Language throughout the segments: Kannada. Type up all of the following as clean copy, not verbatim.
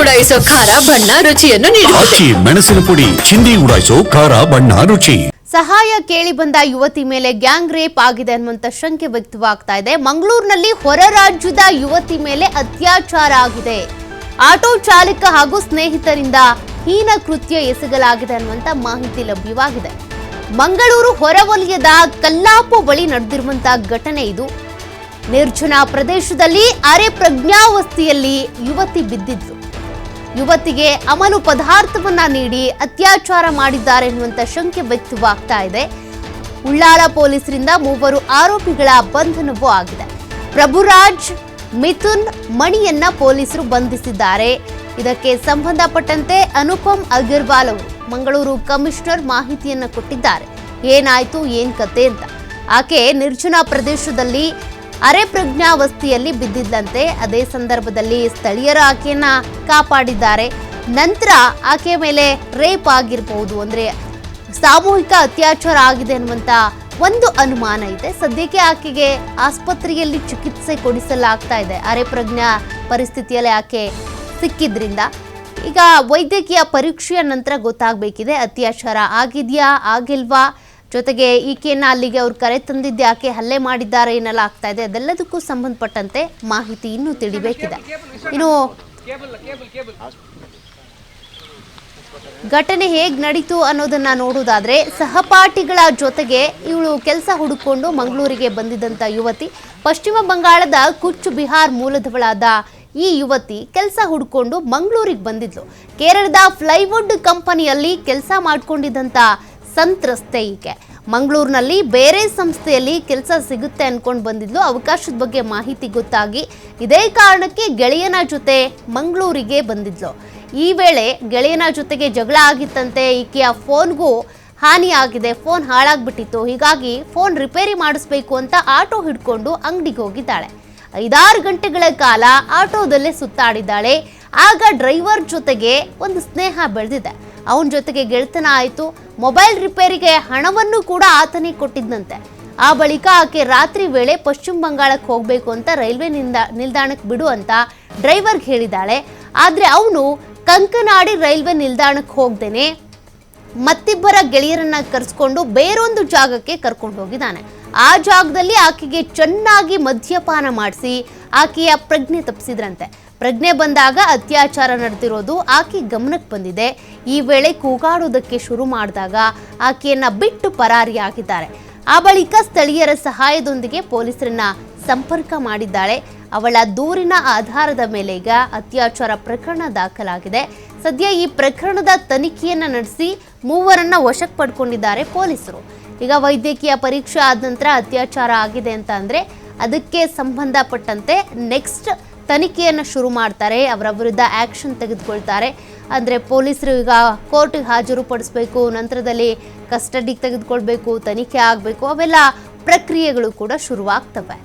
ಉಡಾಯಿಸೋ ಖಾರ ಬಣ್ಣ ರುಚಿಯನ್ನು ನೀಡುತ್ತದೆ. ಮೆಣಸಿನ ಪುಡಿ ಚಿಂದಿ ಉಡಾಯಿಸೋ ಖಾರ ಬಣ್ಣ ರುಚಿ. ಸಹಾಯ ಕೇಳಿ ಬಂದ ಯುವತಿ ಮೇಲೆ ಗ್ಯಾಂಗ್ ರೇಪ್ ಆಗಿದೆ ಅನ್ನುವಂತ ಶಂಕೆ ವ್ಯಕ್ತವಾಗ್ತಾ ಇದೆ. ಮಂಗಳೂರಿನಲ್ಲಿ ಹೊರ ರಾಜ್ಯದ ಯುವತಿ ಮೇಲೆ ಅತ್ಯಾಚಾರ ಆಗಿದೆ. ಆಟೋ ಚಾಲಕ ಹಾಗೂ ಸ್ನೇಹಿತರಿಂದ ಹೀನ ಕೃತ್ಯ ಎಸಗಲಾಗಿದೆ ಅನ್ನುವಂತ ಮಾಹಿತಿ ಲಭ್ಯವಾಗಿದೆ. ಮಂಗಳೂರು ಹೊರವಲಯದ ಕಲ್ಲಾಪು ಬಳಿ ನಡೆದಿರುವಂತಹ ಘಟನೆ ಇದು. ನಿರ್ಜನ ಪ್ರದೇಶದಲ್ಲಿ ಅರೆ ಪ್ರಜ್ಞಾವಸ್ಥೆಯಲ್ಲಿ ಯುವತಿ ಬಿದ್ದಿದ್ರು. ಯುವತಿಗೆ ಅಮಲು ಪದಾರ್ಥವನ್ನ ನೀಡಿ ಅತ್ಯಾಚಾರ ಮಾಡಿದ್ದಾರೆ ಎನ್ನುವಂತ ಶಂಕೆ ವ್ಯಕ್ತವಾಗ್ತಾ ಇದೆ. ಉಳ್ಳಾಲ ಪೊಲೀಸರಿಂದ 3 ಆರೋಪಿಗಳ ಬಂಧನವೂ ಆಗಿದೆ. ಪ್ರಭುರಾಜ್, ಮಿಥುನ್, ಮಣಿಯನ್ನ ಪೊಲೀಸರು ಬಂಧಿಸಿದ್ದಾರೆ. ಇದಕ್ಕೆ ಸಂಬಂಧಪಟ್ಟಂತೆ ಅನುಪಮ್ ಅಗರ್ವಾಲ್ ಅವರು ಮಂಗಳೂರು ಕಮಿಷನರ್ ಮಾಹಿತಿಯನ್ನ ಕೊಟ್ಟಿದ್ದಾರೆ. ಏನಾಯ್ತು ಏನ್ ಕತೆ ಅಂತ. ಆಕೆ ನಿರ್ಜನ ಪ್ರದೇಶದಲ್ಲಿ ಅರೆ ಪ್ರಜ್ಞಾವಸ್ಥೆಯಲ್ಲಿ ಬಿದ್ದಿದ್ದಂತೆ. ಅದೇ ಸಂದರ್ಭದಲ್ಲಿ ಸ್ಥಳೀಯರ ಆಕೆಯನ್ನ ಕಾಪಾಡಿದ್ದಾರೆ. ನಂತರ ಆಕೆ ಮೇಲೆ ರೇಪ್ ಆಗಿರಬಹುದು, ಅಂದ್ರೆ ಸಾಮೂಹಿಕ ಅತ್ಯಾಚಾರ ಆಗಿದೆ ಅನ್ನುವಂತ ಒಂದು ಅನುಮಾನ ಇದೆ. ಸದ್ಯಕ್ಕೆ ಆಕೆಗೆ ಆಸ್ಪತ್ರೆಯಲ್ಲಿ ಚಿಕಿತ್ಸೆ ಕೊಡಿಸಲಾಗ್ತಾ ಇದೆ. ಅರೆ ಪ್ರಜ್ಞಾ ಪರಿಸ್ಥಿತಿಯಲ್ಲಿ ಆಕೆ ಸಿಕ್ಕಿದ್ರಿಂದ ಈಗ ವೈದ್ಯಕೀಯ ಪರೀಕ್ಷೆಯ ನಂತರ ಗೊತ್ತಾಗಬೇಕಿದೆ ಅತ್ಯಾಚಾರ ಆಗಿದೆಯಾ ಆಗಿಲ್ವಾ, ಜೊತೆಗೆ ಈಕೆಯನ್ನ ಅಲ್ಲಿಗೆ ಅವ್ರು ಕರೆ ತಂದಿದ್ದೆ ಆಕೆ ಹಲ್ಲೆ ಮಾಡಿದ್ದಾರೆ ಏನೆಲ್ಲ ಆಗ್ತಾ ಇದೆ, ಅದೆಲ್ಲದಕ್ಕೂ ಸಂಬಂಧಪಟ್ಟಂತೆ ಮಾಹಿತಿ ಇನ್ನೂ ತಿಳಿಬೇಕಿದೆ. ಇನ್ನು ಘಟನೆ ಹೇಗೆ ನಡೀತು ಅನ್ನೋದನ್ನ ನೋಡೋದಾದ್ರೆ, ಸಹಪಾಠಿಗಳ ಜೊತೆಗೆ ಇವಳು ಕೆಲಸ ಹುಡುಕೊಂಡು ಮಂಗಳೂರಿಗೆ ಬಂದಿದ್ದಂತ ಯುವತಿ. ಪಶ್ಚಿಮ ಬಂಗಾಳದ ಕುಚ್ ಬಿಹಾರ್ ಮೂಲದವಳಾದ ಈ ಯುವತಿ ಕೆಲಸ ಹುಡುಕೊಂಡು ಮಂಗಳೂರಿಗೆ ಬಂದಿದ್ಲು. ಕೇರಳದ ಫ್ಲೈವುಡ್ ಕಂಪನಿಯಲ್ಲಿ ಕೆಲಸ ಮಾಡ್ಕೊಂಡಿದ್ದಂತ ಸಂತ್ರಸ್ತೆ ಈಕೆ. ಮಂಗಳೂರಿನಲ್ಲಿ ಬೇರೆ ಸಂಸ್ಥೆಯಲ್ಲಿ ಕೆಲಸ ಸಿಗುತ್ತೆ ಅನ್ಕೊಂಡು ಬಂದಿದ್ಲು. ಅವಕಾಶದ ಬಗ್ಗೆ ಮಾಹಿತಿ ಗೊತ್ತಾಗಿ ಇದೇ ಕಾರಣಕ್ಕೆ ಗೆಳೆಯನ ಜೊತೆ ಮಂಗಳೂರಿಗೆ ಬಂದಿದ್ಲು. ಈ ವೇಳೆ ಗೆಳೆಯನ ಜೊತೆಗೆ ಜಗಳ ಆಗಿತ್ತಂತೆ. ಈಕೆಯ ಫೋನ್ಗೂ ಹಾನಿ ಆಗಿದೆ, ಫೋನ್ ಹಾಳಾಗ್ಬಿಟ್ಟಿತ್ತು. ಹೀಗಾಗಿ ಫೋನ್ ರಿಪೇರಿ ಮಾಡಿಸ್ಬೇಕು ಅಂತ ಆಟೋ ಹಿಡ್ಕೊಂಡು ಅಂಗಡಿಗೆ ಹೋಗಿದ್ದಾಳೆ. 5-6 ಗಂಟೆಗಳ ಕಾಲ ಆಟೋದಲ್ಲೇ ಸುತ್ತಾಡಿದ್ದಾಳೆ. ಆಗ ಡ್ರೈವರ್ ಜೊತೆಗೆ ಒಂದು ಸ್ನೇಹ ಬೆಳೆದಿದೆ. ಅವನ ಜೊತೆಗೆ ಗೆಳೆತನ ಆಯಿತು. ಮೊಬೈಲ್ ರಿಪೇರಿಗೆ ಹಣವನ್ನು ಕೂಡ ಆತನೇ ಕೊಟ್ಟಿದ್ದಂತೆ. ಆ ಬಳಿಕ ಆಕೆ ರಾತ್ರಿ ವೇಳೆ ಪಶ್ಚಿಮ ಬಂಗಾಳಕ್ಕೆ ಹೋಗಬೇಕು ಅಂತ ರೈಲ್ವೆ ನಿಲ್ದಾಣಕ್ಕೆ ಬಿಡು ಅಂತ ಡ್ರೈವರ್ಗೆ ಹೇಳಿದ್ದಾಳೆ. ಆದರೆ ಅವನು ಕಂಕನಾಡಿ ರೈಲ್ವೆ ನಿಲ್ದಾಣಕ್ಕೆ ಹೋಗ್ದೇನೆ ಮತ್ತಿಬ್ಬರ ಗೆಳೆಯರನ್ನ ಕರೆಸ್ಕೊಂಡು ಬೇರೊಂದು ಜಾಗಕ್ಕೆ ಕರ್ಕೊಂಡು ಹೋಗಿದ್ದಾನೆ. ಆ ಜಾಗದಲ್ಲಿ ಆಕೆಗೆ ಚೆನ್ನಾಗಿ ಮದ್ಯಪಾನ ಮಾಡಿಸಿ ಆಕೆಯ ಪ್ರಜ್ಞೆ ತಪ್ಪಿಸಿದ್ರಂತೆ. ಪ್ರಜ್ಞೆ ಬಂದಾಗ ಅತ್ಯಾಚಾರ ನಡೆದಿರೋದು ಆಕೆ ಗಮನಕ್ಕೆ ಬಂದಿದೆ. ಈ ವೇಳೆ ಕೂಗಾಡೋದಕ್ಕೆ ಶುರು ಮಾಡಿದಾಗ ಆಕೆಯನ್ನ ಬಿಟ್ಟು ಪರಾರಿಯಾಗಿದ್ದಾರೆ. ಆ ಬಳಿಕ ಸ್ಥಳೀಯರ ಸಹಾಯದೊಂದಿಗೆ ಪೊಲೀಸರನ್ನ ಸಂಪರ್ಕ ಮಾಡಿದ್ದಾಳೆ. ಅವಳ ದೂರಿನ ಆಧಾರದ ಮೇಲೆ ಈಗ ಅತ್ಯಾಚಾರ ಪ್ರಕರಣ ದಾಖಲಾಗಿದೆ. ಸದ್ಯ ಈ ಪ್ರಕರಣದ ತನಿಖೆಯನ್ನ ನಡೆಸಿ 3 ವಶಕ್ಕೆ ಪಡ್ಕೊಂಡಿದ್ದಾರೆ ಪೊಲೀಸರು. ಈಗ ವೈದ್ಯಕೀಯ ಪರೀಕ್ಷೆ ಆದ ನಂತರ ಅತ್ಯಾಚಾರ ಆಗಿದೆ ಅಂತ ಅಂದ್ರೆ ಅದಕ್ಕೆ ಸಂಬಂಧಪಟ್ಟಂತೆ ನೆಕ್ಸ್ಟ್ ತನಿಖೆಯನ್ನು ಶುರು ಮಾಡ್ತಾರೆ. ಅವರ ವಿರುದ್ಧ ಆಕ್ಷನ್ ತೆಗೆದುಕೊಳ್ತಾರೆ. ಅಂದರೆ ಪೊಲೀಸರು ಈಗ ಕೋರ್ಟಿಗೆ ಹಾಜರುಪಡಿಸಬೇಕು, ನಂತರದಲ್ಲಿ ಕಸ್ಟಡಿಗೆ ತೆಗೆದುಕೊಳ್ಬೇಕು, ತನಿಖೆ ಆಗಬೇಕು, ಅವೆಲ್ಲ ಪ್ರಕ್ರಿಯೆಗಳು ಕೂಡ ಶುರುವಾಗ್ತವೆ.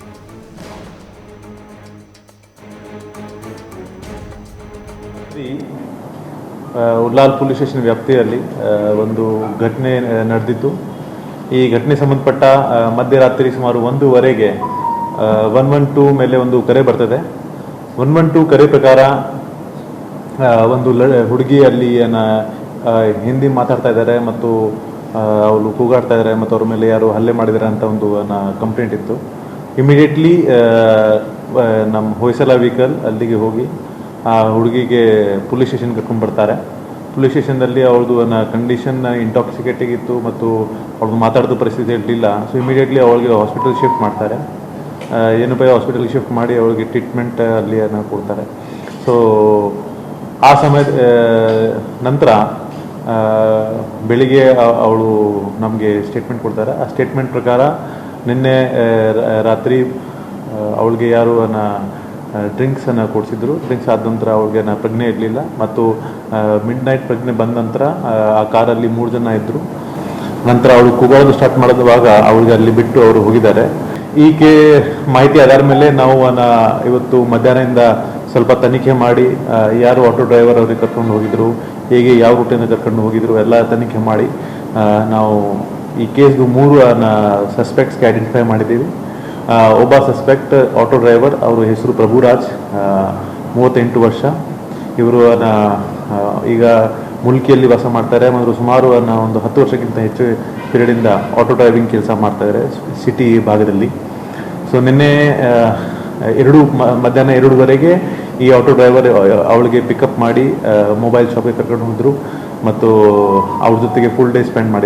ಉಳ್ಳಾಲ್ ಪೊಲೀಸ್ ಸ್ಟೇಷನ್ ವ್ಯಾಪ್ತಿಯಲ್ಲಿ ಒಂದು ಘಟನೆ ನಡೆದಿತ್ತು. ಈ ಘಟನೆ ಸಂಬಂಧಪಟ್ಟ ಮಧ್ಯರಾತ್ರಿ ಸುಮಾರು 1:00 112 ಮೇಲೆ ಒಂದು ಕರೆ ಬರ್ತದೆ. 112 ಕರೆ ಪ್ರಕಾರ ಒಂದು ಹುಡುಗಿ ಅಲ್ಲಿ ಹಿಂದಿ ಮಾತಾಡ್ತಾ ಇದ್ದಾರೆ ಮತ್ತು ಅವಳು ಕೂಗಾಡ್ತಾ ಇದ್ದಾರೆ ಮತ್ತು ಅವ್ರ ಮೇಲೆ ಯಾರು ಹಲ್ಲೆ ಮಾಡಿದ್ದಾರೆ ಅಂತ ಒಂದು ಕಂಪ್ಲೇಂಟ್ ಇತ್ತು. ಇಮಿಡಿಯೇಟ್ಲಿ ನಮ್ಮ ಹೊಯ್ಸಲ ವೆಹಿಕಲ್ ಅಲ್ಲಿಗೆ ಹೋಗಿ ಆ ಹುಡುಗಿಗೆ ಪೊಲೀಸ್ ಸ್ಟೇಷನ್ ಕರ್ಕೊಂಡು ಬರ್ತಾರೆ. ಪೊಲೀಸ್ ಸ್ಟೇಷನ್ದಲ್ಲಿ ಅವ್ರದ್ದು ಕಂಡೀಷನ್ ಇಂಟಾಕ್ಸಿಕೇಟಿಂಗ್ ಇತ್ತು ಮತ್ತು ಅವ್ರದ್ದು ಮಾತಾಡೋದು ಪರಿಸ್ಥಿತಿ ಇರಲಿಲ್ಲ. ಸೊ ಇಮಿಡಿಯೇಟ್ಲಿ ಅವಳಿಗೆ ಹಾಸ್ಪಿಟಲ್ ಶಿಫ್ಟ್ ಮಾಡ್ತಾರೆ. ಹಾಸ್ಪಿಟಲ್ಗೆ ಶಿಫ್ಟ್ ಮಾಡಿ ಅವಳಿಗೆ ಟ್ರೀಟ್ಮೆಂಟ್ ಅಲ್ಲಿ ಕೊಡ್ತಾರೆ. ಸೊ ಆ ಸಮಯದ ನಂತರ ಬೆಳಿಗ್ಗೆ ಅವಳು ನಮಗೆ ಸ್ಟೇಟ್ಮೆಂಟ್ ಕೊಡ್ತಾರೆ. ಆ ಸ್ಟೇಟ್ಮೆಂಟ್ ಪ್ರಕಾರ ನಿನ್ನೆ ರಾತ್ರಿ ಅವಳಿಗೆ ಯಾರು ಡ್ರಿಂಕ್ಸನ್ನು ಕೊಡಿಸಿದ್ರು. ಡ್ರಿಂಕ್ಸ್ ಆದ ನಂತರ ಅವಳಿಗೆ ಪ್ರಜ್ಞೆ ಇರಲಿಲ್ಲ ಮತ್ತು ಮಿಡ್ ನೈಟ್ ಪ್ರಜ್ಞೆ ಬಂದ ನಂತರ ಆ ಕಾರಲ್ಲಿ 3 ಜನ ಇದ್ದರು. ನಂತರ ಅವಳು ಕೂಗಾಡೋದು ಸ್ಟಾರ್ಟ್ ಮಾಡೋದುವಾಗ ಅವಳಿಗೆ ಅಲ್ಲಿ ಬಿಟ್ಟು ಅವರು ಹೋಗಿದ್ದಾರೆ. ಈಕೆ ಮಾಹಿತಿ ಆಧಾರ ಮೇಲೆ ನಾವು ಇವತ್ತು ಮಧ್ಯಾಹ್ನದಿಂದ ಸ್ವಲ್ಪ ತನಿಖೆ ಮಾಡಿ ಯಾರು ಆಟೋ ಡ್ರೈವರ್ ಅವ್ರಿಗೆ ಕರ್ಕೊಂಡು ಹೋಗಿದ್ರು, ಹೇಗೆ ಯಾವ ರೂಟಿಂದ ಕರ್ಕೊಂಡು ಹೋಗಿದ್ರು ಎಲ್ಲ ತನಿಖೆ ಮಾಡಿ ನಾವು ಈ ಕೇಸ್ದು 3 ಸಸ್ಪೆಕ್ಟ್ಸ್ಗೆ ಐಡೆಂಟಿಫೈ ಮಾಡಿದ್ದೀವಿ. ಒಬ್ಬ ಸಸ್ಪೆಕ್ಟ್ ಆಟೋ ಡ್ರೈವರ್, ಅವರ ಹೆಸರು ಪ್ರಭುರಾಜ್, 38 ವರ್ಷ. ಇವರು ಈಗ ಮುಲ್ಕಿಯಲ್ಲಿ ವಾಸ ಮಾಡ್ತಾರೆ ಮತ್ತು ಸುಮಾರು ಒಂದು 10 ವರ್ಷಕ್ಕಿಂತ ಹೆಚ್ಚು ಪೀರಿಯಡಿಂದ ಆಟೋ ಡ್ರೈವಿಂಗ್ ಕೆಲಸ ಮಾಡ್ತಾಯಿದ್ದಾರೆ ಸಿಟಿ ಭಾಗದಲ್ಲಿ. ಸೊ ನಿನ್ನೆ ಮಧ್ಯಾಹ್ನ 2:00ವರೆಗೆ ಈ ಆಟೋ ಡ್ರೈವರ್ ಅವಳಿಗೆ ಪಿಕಪ್ ಮಾಡಿ ಮೊಬೈಲ್ ಶಾಪಿಗೆ ಕರ್ಕೊಂಡು ಹೋದರು ಮತ್ತು ಅವ್ರ ಜೊತೆಗೆ ಫುಲ್ ಡೇ ಸ್ಪೆಂಡ್ ಮಾಡಿದ್ರು.